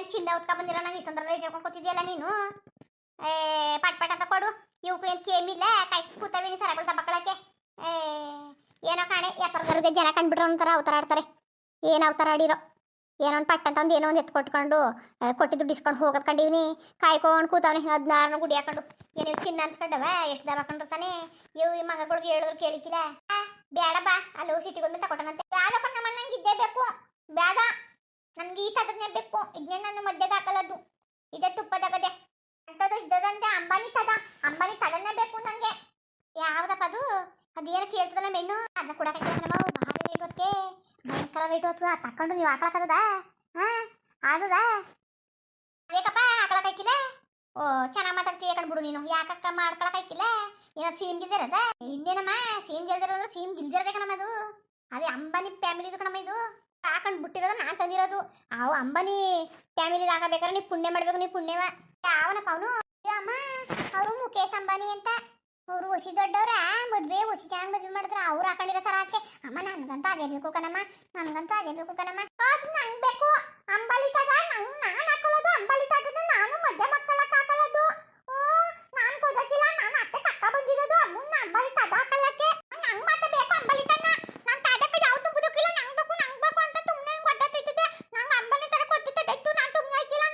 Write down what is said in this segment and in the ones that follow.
ಏನ್ ಚಿನ್ನ ಉತ್ಕ ಬಂದಿರೋ ನಂಗೆ ಇಷ್ಟೊಂದರ ರೇಟ್ ಹೇಳ್ಕೊಂಡು ಕೂತಿದ್ಯಲ್ಲ ನೀನು. ಪಟ್ ಪಟ್ ಅಂತ ಕೊಡು. ಇವಕ್ಕೂ ಏನು ಕೇಮಿಲ್ಲ, ಕೈ ಕೂತವೇನಿ ಸರಗಳು ತಬ್ಬಕ್ಕಳಕ್ಕೆ. ಏನೋ ಕಾಣೆ ವ್ಯಾಪಾರದವ್ರಿಗೆ ಜನ ಕಂಡ್ಬಿಟ್ರೆ ಒಂಥರ ಅವತಾರ ಆಡ್ತಾರೆ. ಏನು ಅವತಾರ ಆಡಿರೋ. ಏನೋ ಒಂದು ಪಟ್ ಅಂತ ಒಂದು ಏನೋ ಒಂದು ಎತ್ಕೊಟ್ಕೊಂಡು ಕೊಟ್ಟಿದ್ದು ಡಿಸ್ಕೊಂಡು ಹೋಗೋದು ಕಂಡಿವ್ನಿ. ಕಾಯ್ಕೊಂಡು ಕೂತವನಿ 16 ಗುಡಿ ಹಾಕೊಂಡು. ಏನು ಚಿನ್ನ ಅನ್ಸ್ಕೊಂಡವ ಎಷ್ಟು ದವ ಹಾಕೊಂಡಿರ್ತಾನೆ. ಇವು ಈ ಮಗಗಳಿಗೆ ಹೇಳಿದ್ರು ಕೇಳಿಕಿಲ್ಲ. ಬೇಡ ಬಾ ಅಲ್ಲೂ ಸಿಟಿಗೆ ಬಂದು ತಗೊಟ್ಟನಂತೆ. ಬೇಡಪ್ಪ ನಮ್ಮ ನಂಗೆ ಇದ್ದೇ ಬೇಕು. ಬೇಡ ನನ್ಗೆ ಈ ತದನ್ನೇ ಬೇಕು. ಇದನ್ನೇ ನನ್ನ ಮಧ್ಯದ ಹಾಕಲದ್ದು. ಇದೇ ತುಪ್ಪದಾಗದೆ ಅಂತದ ಇದ್ದದಂತೆ ಅಂಬಾನಿ ತದನ್ನೇ ಬೇಕು ನಂಗೆ. ಯಾವ್ದಪ್ಪ ಅದು ಅದೇನು ಕೇಳ್ತದಲ್ಲ ಮೆನ್ನು ಅದನ್ನ ಕೂಡ ಭಾರಿ ರೇಟ್ ಹೊತ್ಕೆ ಭಯಂಕರ ರೇಟ್ ಹೊತ್ತು ತಕೊಂಡು ನೀವು ಹಾಕೊಳಕದ. ಆದದ ಬೇಕಪ್ಪ ಹಾಕೊಳಕಾಯ್ಕಿಲ್ಲ. ಓ ಚೆನ್ನಾಗಿ ಮಾತಾಡ್ತೀಯ ಕಂಡ್ಬಿಡು ನೀನು. ಯಾಕಕ್ಕ ಮಾಡ್ಕೊಳಕಾಯ್ಕಿಲ್ಲ. ಏನೋ ಸೀಮ್ ಗಿಲ್ದಿರದ ಇನ್ನೇನಮ್ಮ ಸೀಮ್ ಗಿಲ್ದಿರೋದ್ರೆ ಸೀಮ್ ಗಿಲ್ದಿರದೆ ಕಣಮ್ಮ. ಅದು ಅದೇ ಅಂಬಾನಿ ಫ್ಯಾಮಿಲಿದು ಕಣಮ್ಮ. ಇದು ಹಾಕೊಂಡು ಬಿಟ್ಟಿರೋದು ನಾನು ತಂದಿರೋದು. ಅವು ಅಂಬಾನಿ ಫ್ಯಾಮಿಲಿ ಹಾಕಬೇಕಾದ್ರೆ ನೀವು ಪುಣ್ಯ ಮಾಡ್ಬೇಕು. ನೀವು ಪುಣ್ಯವ ಯಾವನಪ್ಪ ಅವನು ಅಮ್ಮ. ಅವರು ಮುಖೇಶ್ ಅಂಬಾನಿ ಅಂತ. ಅವರು ಹುಸಿ ದೊಡ್ಡವ್ರ ಮದ್ವೆ ಹುಸಿ ಚೆನ್ನಾಗಿ ಮದ್ವೆ ಮಾಡಿದ್ರು. ಅವ್ರು ಹಾಕೊಂಡಿರೋ ಸರ ಆಚೆ. ಅಮ್ಮ ನನ್ಗಂತೂ ಅದೇ ಬೇಕು ಕಣಮ್ಮ. ನನ್ಗಂತೂ ಅದೇ ಬೇಕು ಕಣಮ್ಮ. ಅದು ನಂಗೆ ಬೇಕು ಅಂಬಾಲಿ ತದ. ನಾನು ಹಾಕೊಳ್ಳೋದು ಅಂಬಾಲಿ ತದ. ನಾನು ಮಧ್ಯ ಮಕ್ಕಳಕ್ಕೆ ಹಾಕೊಳ್ಳೋದು. ನಾನು ಕೊದಕಿಲ್ಲ. ನಾನು ಅತ್ತೆ ಕಕ್ಕ ಬಂದಿರೋದು ಅಮ್ಮನ್ನ ಅಂಬಾಲಿ ತದ ಹಾಕೊಳ್ಳಕ್ಕೆ. ನಂಗೆ ಮತ್ತೆ ಬೇಕು ಅಂಬಾಲಿ ತನ. ನಾನು ತದಕ್ಕೆ ಯಾವ್ದು ಬದುಕಿಲ್ಲ. ನಂಗೆ ಬೇಕು ಅಂತ ಸುಮ್ಮನೆ ಗೊತ್ತಾಗ್ತಿದ್ದೆ. ನಂಗೆ ಅಂಬಾಲಿ ತರ ಕೊತ್ತಿತ್ತು. ನಾನು ತುಂಬ ಹಾಕಿಲ್ಲ.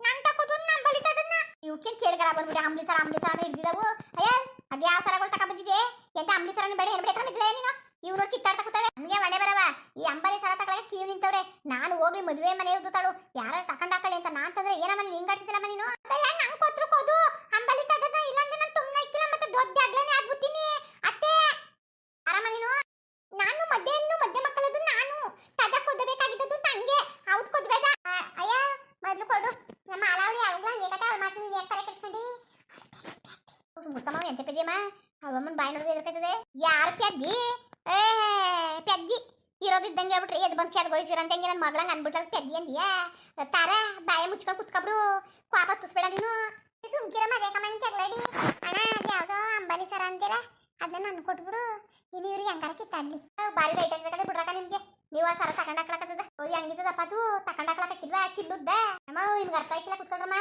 ನಾನು ತಗೋದು ಅಂಬಾಲಿ ತದನ್ನ. ಇವಕ್ಕೇನು ಕೇಳಿಗಲ್ಲ ಬಂದ್ಬಿಟ್ಟು ಅಂಬಲಿ ಸರ ಅಂತ ಹಿಡಿದಿದ್ದವು. ಅಯ್ಯ ಅದು ಯಾವ ಸರಗಳು ತಕ ಬಂದಿದೆ ಎಂತ ಅಂಬಲಿ ಸರನ ಬೇಡ ಏನು ಬೇಡ ಇದ್ರೆ ನೀನು. ಇವ್ರು ಕಿತ್ತಾಡ್ತಾ ಕೂತವೆ. ನಮಗೆ ಒಳ್ಳೆ ಬರವ ಈ ಅಂಬಾಲಿ ಸರ ತಗೊಳಕ್ಕೆ ಕ್ಯೂ ನಿಂತವ್ರೆ. ನಾನು ಹೋಗ್ಲಿ ಮದುವೆ ಮನೆ ಉದ್ದಾಳು ಯಾರು ತಕೊಂಡಾಕೊಳ್ಳಿ ಅಂತ ನಾನು ತಂದ್ರೆ ಏನಮ್ಮ ಹಿಂಗಾಡ್ತಿದ್ದಿಲ್ಲಮ್ಮ ನೀನು. ನಂಗೆ ಕೊಟ್ರು ಕೋದು ಅಂಬಾಲಿ ತಗದ. ಇಲ್ಲಾಂದ್ರೆ ನಾನು ತುಂಬ ಇಕ್ಕಿಲ್ಲ ಮತ್ತೆ ದೊಡ್ಡ ಅಗ್ಲನೇ ಆಗ್ಬಿಡ್ತೀನಿ ಅತ್ತೆ. ಆರಾಮ ನೀನು. ನಾನು ಮಧ್ಯ ಮಕ್ಕಳದ್ದು ನಾನು ತದ ಕೊದ್ದಬೇಕಾಗಿದ್ದು ತಂಗೆ. ಹೌದು ಕೊದ್ಬೇಡ. ಅಯ್ಯ ಮೊದಲು ಕೊಡು. ನಮ್ಮ ಅಲಾವಳಿ ಯಾವಾಗಲೂ ಹಂಗೆ ಕತೆ ಅವಳು ಮಾತು ನೀನು ಯಾಕೆ ಕೆಡಿಸ್ಕೊಂಡಿ. ಮುತ್ತಮ್ಮ ಎಂತ ಪೆದ್ದಿಯಮ್ಮ ಅವಮ್ಮನ ಬಾಯಿ ನೋಡಿದ್ರೆ ಹೇಳ್ಕೈತದೆ. ಯಾರು ಪೆದ್ದಿ? ಪೆದ್ದಿ ಇರೋದಿದ್ದಂಗೆ ಹೇಳ್ಬಿಟ್ರಿ ಎದ್ದು ಬಂದು ಕೆದ್ಗೋಯ್ಸಿರ ಅಂತಂಗೆ ನನ್ನ ಮಗಳಂಗೆ ಅಂದ್ಬಿಟ್ರೆ ಪೆದ್ದಿ ಅಂದಿಯ. ತಾರ ಬಾಯಿ ಮುಚ್ಕೊಂಡು ಕುತ್ಕೊಬಿಡು. ಪಾಪ ತುಸ್ಬೇಡ ನೀನು. ಸುಮ್ಕಿರ ಮದೆ ಕಮ್ಮಂಗೆ ತೆಗ್ಲಾಡಿ. ಅಣ್ಣ ಅದು ಯಾವುದೋ ಅಂಬಾನಿ ಸರ ಅಂತೀರ ಅದನ್ನ ನಾನು ಕೊಟ್ಬಿಡು. ಇನ್ನು ಇವ್ರಿಗೆ ಹೆಂಗಾರ ಕಿತ್ತಾಡ್ಲಿ. ಬಾರಿ ರೈಟ್ ಆಗ್ತದೆ ಬಿಡ್ರಕ್ಕ ನಿಮ್ಗೆ. ನೀವು ಆ ಸರ ತಗೊಂಡಾಕ್ಲಕತ್ತದ. ಅವ್ರು ಹೆಂಗಿದ್ದದಪ್ಪ ಅದು ತಗೊಂಡಾಕ್ಲಕ್ಕಿಲ್ವಾ ಚಿಲ್ಲುದ್ದ. ಅಮ್ಮ ನಿಮ್ಗೆ ಅರ್ಥ ಆಯ್ತಿಲ್ಲ ಕುತ್ಕೊಳ್ರಮ್ಮ.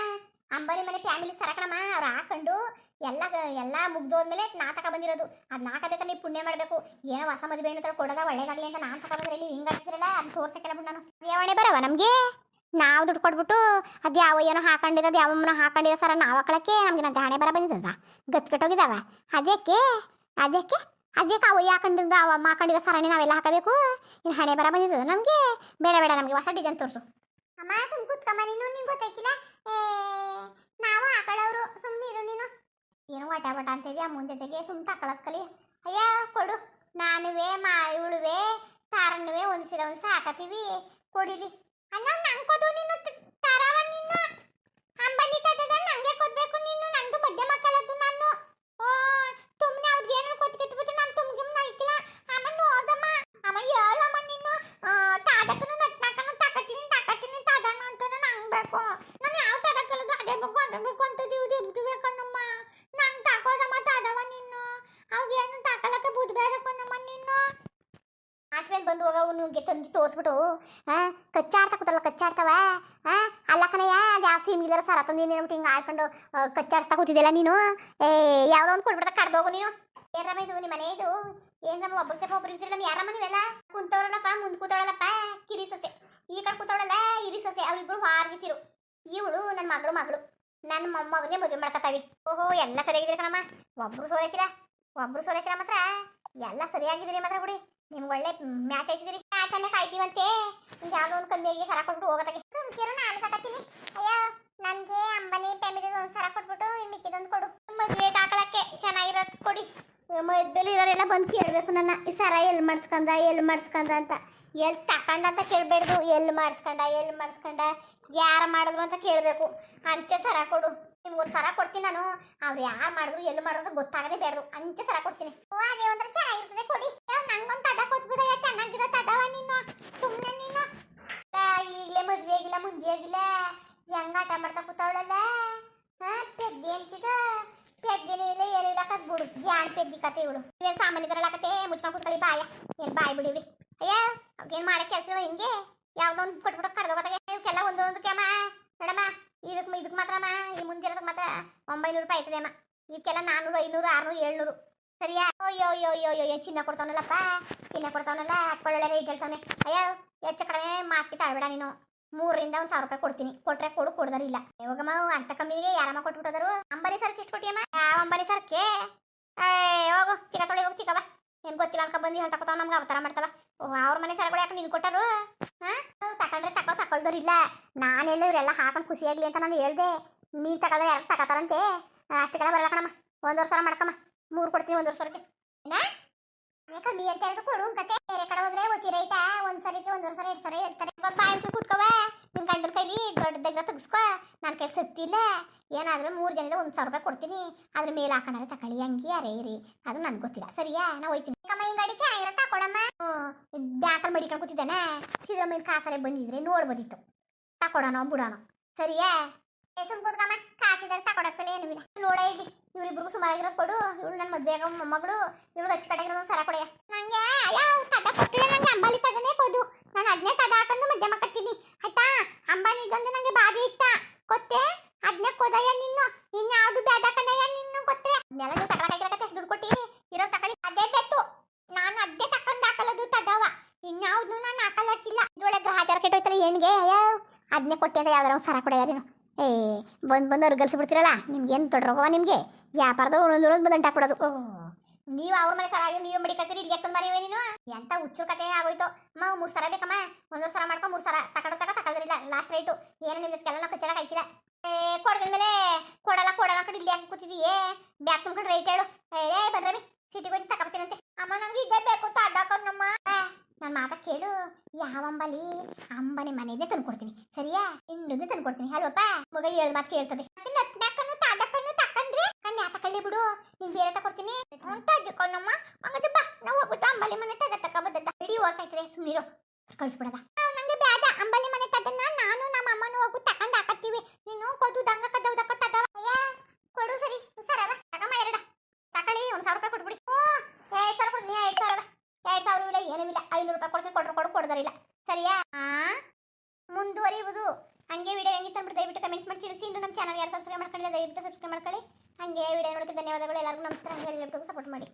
ಅಂಬಾನಿ ಮನೆ ಫ್ಯಾಮಿಲಿ ಸರ ಕಣಮ್ಮ. ಅವ್ರು ಹಾಕೊಂಡು ಎಲ್ಲ ಮುಗ್ದೋದ್ಮೇಲೆ ನಾ ತಕ ಬಂದಿರೋದು. ಅದು ನಾಕಬೇಕಾದ್ರೆ ನೀವು ಪುಣ್ಯ ಮಾಡಬೇಕು. ಏನೋ ಹೊಸ ಮದುವೆ ಹೆಣ್ಣು ತರ ಕೊಡೋದ ಒಳ್ಳೇದಾಗಲಿ ಅಂತ ನಾನು ತಕ ಬಂದ್ರೆ ನೀವು ಹಿಂಗೆ ಆಗ್ತಿರಲ್ಲ. ಅದು ತೋರ್ಸಕ್ಕೆಲ್ಲ ಬಿಟ್ಟು ನಾನು ಯಾವಣೆ ಬರವ ನಮಗೆ. ನಾವು ದುಡ್ಡು ಕೊಟ್ಬಿಟ್ಟು ಅದು ಯಾವ ಏನೋ ಹಾಕೊಂಡಿರೋದು ಯಾವಮ್ಮನ ಹಾಕೊಂಡಿರೋ ಸರ ನಾವು ಹಾಕೊಳಕ್ಕೆ ನಮ್ಗೆ ನನ್ನ ಜಾಣೆ ಬರ ಬಂದಿದ್ದದ ಗತ್ಕಟ್ಟೋಗಿದ್ದಾವ. ಅದಕ್ಕೆ ಅವು ಹಾಕೊಂಡಿರೋದು ಅವಮ್ಮ ಹಾಕೊಂಡಿರೋ ಸರನೇ ನಾವೆಲ್ಲ ಹಾಕಬೇಕು. ಇನ್ನು ಹಣೆ ಬರ ಬಂದಿದ್ದದ ನಮಗೆ. ಬೇಡ ನಮಗೆ ಹೊಸ ಡಿಸೈನ್ ತೋರಿಸು. ಅಮ್ಮ ಸುಮ್ ಕೂತ್ಕಮ್ಮ ನೀನು. ನಿಂಗೆ ಗೊತ್ತಾಯ್ತಿಲ್ಲ ನಾವು ಹಾಕೊಳ್ಳೋರು. ಸುಮ್ಮನೆ ಇರು ನೀನು. ಏನು ವಟ ಅಂತಿದ್ವಿ ಅಮ್ಮನ ಜೊತೆಗೆ ಸುಮ್ಮನೆ ತಗೊಳತ್ ಕಲಿ. ಅಯ್ಯ ಕೊಡು. ನಾನುವೇ ಇವಳುವೆ ತಾರನ್ನುವೆ ಒಂದು ಸೀರೆ ಒಂದು ಹಾಕತ್ತೀವಿ ಕೊಡಿರಿ. ಅಣ್ಣ ನಂಗೆ ಕೊಡು ನೀನು ತಾರವ. ನೀನು ಅಂಬಾನಿ ತದ ನಂಗೆ ಕೊಡ್ಬೇಕು ನೀನು. ನಂದು ಮಧ್ಯ ಮಕ್ಕಳದ್ದು ನಾನು. ಸುಮ್ಮನೆ ಅವ್ರಿಗೆ ಏನಾರು ಕೊಟ್ಬಿಟ್ಟು ನಾನು ತುಂಬ ಇಕ್ಕಿಲ್ಲ. ಅಮ್ಮ ನೋಡಮ್ಮ. ಅಮ್ಮ ಹೇಳಮ್ಮ ನೀನು. ತಾದಕ್ಕನು ನಟ್ನಾಕನು ತಕತೀನಿ ತಾದನ ಅಂತ ನಂಗೆ ಬೇಕು. ನಾನು ಯಾವ ತದಕ್ಕಲ್ಲದು ಅದೇ ಬೇಕು ಅಂತ ಇದು ಬೇಕನ್ನಮ್ಮ. ನಂಗೆ ತಕೋದಮ್ಮ ತಾದವ ನೀನು. ಅವ್ಗೇನು ತಕೊಳಕ್ಕೆ ಬುದ್ಬೇಡಕ್ಕನ್ನಮ್ಮ ನೀನು. ಆದ್ಮೇಲೆ ಬಂದು ಹೋಗ ನಿಮ್ಗೆ ತಂದು ತೋರಿಸ್ಬಿಟ್ಟು ಕಚ್ಚಾಡ್ತಾ ಕೂತಲ್ಲ ಕಚ್ಚಾಡ್ತಾವ. ಅಲ್ಲ ಕಣಯ್ಯ ಅದು ಯಾವ ಸೀಮ್ಗಿದಾರ ಸರ ತಂದು ನೀನು ಹಿಂಗೆ ಆಡ್ಕೊಂಡು ಕಚ್ಚಾಡ್ತಾ ಕೂತಿದ್ದೆಲ್ಲ ನೀನು. ಯಾವುದೋ ಒಂದು ಕೊಡ್ಬಿಡ್ತಾ ಕಡ್ದೋಗು ನೀನು. ಏನಮ್ಮ ಇದು ನಿಮ್ಮ ಮನೆ ಇದು? ಏನಮ್ಮ ಒಬ್ಬರು ಇರ್ತೀರಿ. ನಮ್ಮ ಯಾರಮ್ಮ ನೀವೆಲ್ಲ ಕುಂತವಳಲ್ಲಪ್ಪ ಮುಂದೆ ಕೂತವಳಲ್ಲಪ್ಪ ಕಿರಿ ಸೊಸೆ. ಈ ಕಡೆ ಕೂತವಳಲ್ಲ ಹಿರಿ ಸೊಸೆ. ಅವ್ರಿಬ್ರು ವಾರ್ಗಿತಿರು. ಇವಳು ನನ್ನ ಮಗಳು ನನ್ನ ಮೊಮ್ಮಗನೇ ಮದುವೆ ಮಾಡ್ಕೊತಾವಿ. ಓಹೋ ಎಲ್ಲ ಸರಿಯಾಗಿದ್ದೀರಿ ಕಣಮ್ಮ. ಒಬ್ರು ಸೋರಕಿಲ್ಲ ಮಾತ್ರ ಎಲ್ಲ ಸರಿಯಾಗಿದ್ದೀರಿ ಮಾತ್ರ ಬಿಡಿ. ನಿಮ್ಗೆ ಒಳ್ಳೆ ಮ್ಯಾಚ್ ಆಯ್ತಿದ್ದೀರಿ. ಮ್ಯಾಚನ್ನೇ ಕಾಯ್ತೀವಂತೆ. ಯಾವುದೋ ಒಂದು ಕಮ್ಮಿಯಾಗಿ ಸರ ಕೊಟ್ಬಿಟ್ಟು ಹೋಗೋದಾಗೆ ನಾನು ತಗೋತೀನಿ. ಅಯ್ಯೋ ನನಗೆ ಅಂಬಾನಿ ಫ್ಯಾಮಿಲಿ ಒಂದು ಸರ ಕೊಟ್ಬಿಟ್ಟು ಇನ್ನು ಮಿಕ್ಕಿದೊಂದು ಕೊಡು. ಮದುವೆಗೆ ಹಾಕೊಳಕ್ಕೆ ಚೆನ್ನಾಗಿರೋದು ಕೊಡಿ. ಮಧ್ಯದಲ್ಲಿ ಇರೋರೆಲ್ಲ ಬಂದು ಕೇಳಬೇಕು ನನ್ನ. ಈ ಸರ ಎಲ್ಲಿ ಮಾಡಿಸ್ಕೊಂಡ ಅಂತ. ಎಲ್ಲಿ ತಕೊಂಡ ಅಂತ ಕೇಳಬೇಡ್ದು. ಎಲ್ಲಿ ಮಾಡಿಸ್ಕೊಂಡ ಯಾರು ಮಾಡಿದ್ರು ಅಂತ ಕೇಳಬೇಕು. ಅಂತೆ ಸರ ಕೊಡು. ನಿಮ್ಗೊಂದು ಸರ ಕೊಡ್ತೀನಿ ನಾನು. ಅವ್ರು ಯಾರು ಮಾಡಿದ್ರು ಎಲ್ಲಿ ಮಾಡಿದ್ರು ಗೊತ್ತಾಗದೆ ಬೇಡ್ದು. ಅಂತೆ ಸರ ಕೊಡ್ತೀನಿ. ಅದೇ ಒಂದ್ರೆ ಚೆನ್ನಾಗಿರ್ತದೆ ಕೊಡಿ. ನಂಗೊಂದು ತದ ಕೊಟ್ಬಿಡ. ಚೆನ್ನಾಗಿರೋ ತದವ ನೀನು. ಸುಮ್ಮನೆ ನೀನು ಈಗಲೇ ಮದುವೆ ಆಗಿಲ್ಲ ಮುಂಜೆ ಆಗಿಲ್ಲ ಹೆಂಗ ಆಟ ಮಾಡ್ತಾ ಕೂತವಳಲ್ಲ. ಪೆದ್ದಿ ಅಂತಿದ ಪೆದ್ದಿನೇ ಇಲ್ಲ ಏನಿಲ್ಲ ಕದ್ಬಿಡು. ಜಾಣ್ ಪೆದ್ದಿ ಕತೆ ಇವಳು. ಇವೇನು ಸಾಮಾನ್ಯದ್ರಲ್ಲ ಕತೆ ಮುಚ್ಕೊಂಡು ಕೂತ್ಕೊಳ್ಳಿ ಬಾಯ. ಏನು ಬಾಯಿ ಬಿಡಿವ್ರಿ. ಅಯ್ಯ ಅವ್ಗೇನು ಮಾಡೋ ಕೆಲಸ ಹಿಂಗೆ ಯಾವುದೋ ಒಂದು ಕೊಟ್ಬಿಟ್ಟು ಕಡ್ದೋಗತ್ತಾಗೆ. ಇವಕ್ಕೆಲ್ಲ ಒಂದೊಂದಕ್ಕೆ ಅಮ್ಮ ಮೇಡಮ್ಮ. ಇದಕ್ಕೆ ಮಾತ್ರ ಅಮ್ಮ, ಈ ಮುಂದಿರೋದಕ್ಕೆ ಮಾತ್ರ 900 ರೂಪಾಯಿ ಆಯ್ತದೆ ಅಮ್ಮ. ಇವಕ್ಕೆಲ್ಲ 400 500 600 700 ಸರಿಯಾ? ಅಯ್ಯೋ ಅಯ್ಯೋ ಅಯ್ಯೋ ಅಯ್ಯೋ ಚಿನ್ನ ಕೊಡ್ತಾವನಲ್ಲಪ್ಪ, ಚಿನ್ನ ಕೊಡ್ತಾವನಲ್ಲ, ಅದ್ಕೊಳ್ಳೆ ರೇಟ್ ಹೇಳ್ತಾವನೆ. ಅಯ್ಯೋ ಹೆಚ್ಚು ಕಡಿಮೆ ಮಾತ್ಗೆ ತಾಳ್ಬೇಡ ನೀನು. 3ರಿಂದ 1,000 ರೂಪಾಯಿ ಕೊಡ್ತೀನಿ, ಕೊಟ್ರೆ ಕೊಡು, ಕೊಡ್ದಾರಿಲ್ಲ. ಯಾವಾಗಮ್ಮ ಅಂತ ಕಮ್ಮಿಗೆ ಯಾರಮ್ಮ ಕೊಟ್ಬಿಟ್ಟೋದರು? ಅಂಬಾರಿ ಸರ್ಕ್ ಎಷ್ಟು ಕೊಟ್ಟಿಯಮ್ಮ? ಯಾವ ಅಂಬಾರಿ ಸರ್ಕೆ? ಹೋಗು ಚಿಕ್ಕ ತೊಳಿ ಹೋಗಿ ಚಿಕ್ಕವ, ಏನ್ ಗೊತ್ತಿಲ್ಲ ಅನ್ಕ ಬಂದು ಹೇಳ್ತಾಕೋತಾವ, ನಮ್ಗೆ ಅವತಾರ ಮಾಡ್ತಾವ. ಅವ್ರ ಮನೆ ಸರಗಳು ಯಾಕೆ ನಿನ್ ಕೊಟ್ಟರು? ತಕೊಂಡ್ರೆ ತಕೊಳ್ದವ್ರಿಲ್ಲ. ನಾನು ಹೇಳಿ ಇವರೆಲ್ಲ ಹಾಕೊಂಡು ಖುಷಿಯಾಗ್ಲಿ ಅಂತ ನಾನು ಹೇಳ್ದೆ. ನೀನ್ ತಗೊಳ್ದ್ರೆ ಯಾರು ತಗೋತಾರಂತೆ? ಅಷ್ಟಕ್ಕೆಲ್ಲ ಬರಲ್ಲ ಕಣಮ್ಮ. 1,000 ಮಾಡ್ಕಮ್ಮ, 3 ಕೊಡ್ತೀನಿ 1,000 ಕಮ್ಮಿ ಹೇಳ್ತಾ ಇರೋದು ಕೊಡು ಕತೆ. ಬೇರೆ ಕಡೆ ಹೋದ್ರೆ ಒಸಿ ರೈಟ, ಒಂದ್ಸರಿಗೆ 1,000 2,000 ಹೇಳ್ತಾರೆ. ಬಾಯಿ ಕೂತ್ಕವ, ನಿನ್ ಗಂಡನ ಕೈಲಿ ದೊಡ್ಡದಾಗ ತೆಗಿಸ್ಕೊ. ನನ್ನ ಕೈ ಸತ್ತಿಲ್ಲ. ಏನಾದ್ರೂ 3 ಜನದ 1,000 ರೂಪಾಯಿ ಕೊಡ್ತೀನಿ. ಅದ್ರ ಮೇಲೆ ಹಾಕೊಂಡ್ರೆ ತಕೊಳ್ಳಿ, ಹಂಗೆ ಅರೇ ಇರಿ, ಅದು ನನ್ಗೆ ಗೊತ್ತಿಲ್ಲ. ಸರಿಯಾ? ನಾ ಹೋಯ್ತೀನಿ. ಹಿಂಗ್ ಗಾಡಿ ಚೆನ್ನಾಗಿರತ್ತ ಕೊಡಮ್ಮ. ಬ್ಯಾಂಕಲ್ಲಿ ಮಡಿಕೊಂಡು ಕೂತಿದ್ದಾನೆ. ಸಿದ್ದರಾಮಯ್ಯನ ಕಾಸರೆ ಬಂದಿದ್ರೆ ನೋಡ್ಬೋದಿತ್ತು, ತಕೊಡೋಣ ಬಿಡೋಣ. ಸರಿಯಾ? ಸುಮ್ಕೂತ್ಕಮ್ಮ, ಕಾಸಿದಾಗ ತಕೊಡಕ್ಕಲ್ಲ ಏನು ಇಲ್ಲ. ನೋಡ ಇಲ್ಲಿ ಇವ್ರಿಬ್ರಿಗೂ ಸುಮಾರಾಗಿರೋದು ಕೊಡು. ಇವಳು ನನ್ನ ಮದುವೆ ಆಗೋ ಮೊಮ್ಮಗಳು, ಇವಳು ಅಚ್ಚುಕಟ್ಟಾಗಿರೋ ಒಂದು ಸರ ಕೊಡೆಯ. ನಂಗೆ ಯಾವ ತದ ಕೊಟ್ಟಿಲ್ಲ, ನಂಗೆ ಅಂಬಾಲಿ ತದನೇ ಕೊದು. ನಾನು ಅದನ್ನೇ ತದ ಹಾಕೊಂಡು ಮಧ್ಯ ಮಕ್ಕತ್ತೀನಿ ಆಯ್ತಾ? ಅಂಬಾಲಿ ಇದೊಂದು ನಂಗೆ ಬಾಧೆ ಇತ್ತ ಕೊತ್ತೆ, ಅದನ್ನೇ ಕೊದಯ್ಯ ನಿನ್ನು. ಇನ್ಯಾವುದು ಬೇದಾಕನಯ್ಯ ನಿನ್ನು ಕೊಟ್ಟರೆ ನೆಲ ನೀವು ತಗೊಳಕಾಗಿರಕತ್ತೆ. ಅಷ್ಟು ದುಡ್ಡು ಕೊಟ್ಟು ಇರೋ ತಗೊಳ್ಳಿ, ಅದೇ ಬೇತು. ನಾನು ಅದೇ ತಕೊಂಡು ಹಾಕಲದು ತದವ, ಇನ್ಯಾವುದು ನಾನು ಹಾಕಲಕ್ಕಿಲ್ಲ. ಇದೊಳ್ಳೆ ಗ್ರಹಚಾರ ಕೆಟ್ಟೋಯ್ತಲ್ಲ ಹೆಣ್ಗೆ. ಅಯ್ಯೋ ಅದನ್ನೇ ಕೊಟ್ಟೆ ಅಂತ ಯಾವ್ದಾರ ಒಂದು ಸರ ಕೊಡೆಯಾರೇನು? ಬಂದು ಅರ್ಗಲ್ಸ್ಬಿಡ್ತೀರಲ್ಲ, ನಿಮ್ಗೇನು ದೊಡ್ಡರೋಗವ ನಿಮಗೆ? ವ್ಯಾಪಾರದ ಒಂದೊಂದು ಬಂದು ಹಾಕ್ಬಿಡೋದು. ನೀವು ಅವ್ರ ಮನೆ ಸರ ಆಗಿ ನೀವು ಮಡಿಕತ್ತೀರಿ, ಇಲ್ಲಿ ಯಾಕೆ ಮಾರಿವೆ ನೀನು? ಎಂತ ಹುಚ್ಚು ಕತೆ ಆಗೋಯ್ತು. 3 ಸರ ಬೇಕಮ್ಮ, 1 ಸರ ಮಾಡ್ಕೊ, 3 ಸರ ತಗೊಳ್ದಿಲ್ಲ. ಲಾಸ್ಟ್ ರೈಟು ಏನು ನಿಮ್ಗೆಲ್ಲ ನಾವು ಕಚ್ಚಡಕ್ಕೆ ಆಯ್ತಿಲ್ಲ. ಕೊಡದ್ಮೇಲೆ ಕೊಡಲ್ಲ ಕಡೆ ಇಲ್ಲಿ ಯಾಕೆ ಕೂತಿದೀಯೇ? ಬ್ಯಾಗ್ ತುಂಬ್ಕೊಂಡು ರೈಟ್ ಹೇಳು. ಬನ್ರವಿ ಸಿಟಿಗೆ ಹೋಗಿ ತಗೊಳ್ತೀನಂತೆ. ಅಮ್ಮ ನಂಗೆ ಇದೇ ಬೇಕು ತಡ್ಡಾಕೊಂಡಮ್ಮ. ನನ್ನ ಮಾತ ಕೇಳು, ಯಾವ ಅಂಬನಿ ಮನೆಯದೇ ತಂದು ಕೊಡ್ತೀನಿ. ಸರಿಯಾ? ಇನ್ನೊಂದು ತಂದು ಕೊಡ್ತೀನಿ ಅಲ್ವಪ್ಪ? ಮಗ 7 ಮಾತು ಕೇಳ್ತದೆ. ತಕೊಂಡ್ರೆ ಕಣ್ಣು ಯಾ ತಕೊಳ್ಳಿ ಬಿಡು, ನೀನ್ ಬೇರೆ ತಕೊಡ್ತೀನಿ ಅಂತ ಅಜ್ಜಿಕೊಂಡಮ್ಮ. ಹಂಗದ ಬಾ, ನಾವು ಹೋಗ್ಬಿಟ್ಟು ಅಂಬಲಿ ಮನೆ ತಗೋಬದ್ದ ರೆಡಿ ಹೋಗ್ತಾಯ್ತದೆ. ಸುಮ್ಮನಿರು, ಕಳಿಸ್ಬಿಡದ. ನಂಗೆ ಬೇಡ ಅಂಬಲಿ ಮನೆ ತದನ್ನ, ನಾನು ನಮ್ಮ ಅಮ್ಮನೂ ಹೋಗು ತಕೊಂಡ್ ಹಾಕತ್ತೀವಿ. ನೀನು ಕೊದು ದಂಗ ಕದ್ದವ ಕೊಡು. ಸರಿ ಸರವ ತಗಮ್ಮ, 2 ತಕೊಳ್ಳಿ. 1,000 ರೂಪಾಯಿ ಕೊಟ್ಬಿಡಿ. 2,000 ಕೊಡ್ತೀನಿ. 2,000 ಇಲ್ಲ, ಏನೂ ಇಲ್ಲ. 500 ರೂಪಾಯಿ ಕೊಡ್ತೀನಿ, ಕೊಡೋದರಿಲ್ಲ. ಸರಿಯಾ? ಮುಂದುವರಿಯುವುದು. ಹಂಗೆ ವಿಡಿಯೋ ಹೆಂಗಿತ್ತು ಅಂದ್ಬಿಟ್ಟು ದಯವಿಟ್ಟು ಕಮೆಂಟ್ಸ್ ಮಾಡಿ ತಿಳಿಸಿ. ಇನ್ನು ನಮ್ಮ ಚಾನಲ್ ಯಾರು ಸಬ್ಸ್ಕ್ರೈಬ್ ಮಾಡ್ಕೊಂಡಿಲ್ಲ ದಯವಿಟ್ಟು ಸಬ್ಸ್ಕ್ರೈಬ್ ಮಾಡ್ಕೊಳ್ಳಿ. ಹಂಗೆ ವಿಡಿಯೋ ನೋಡೋಕ್ಕೆ ಧನ್ಯವಾದಗಳು. ಎಲ್ಲರಿಗೂ ನಮಸ್ಕಾರ. ಹಂಗೆ ಸಪೋರ್ಟ್ ಮಾಡಿ.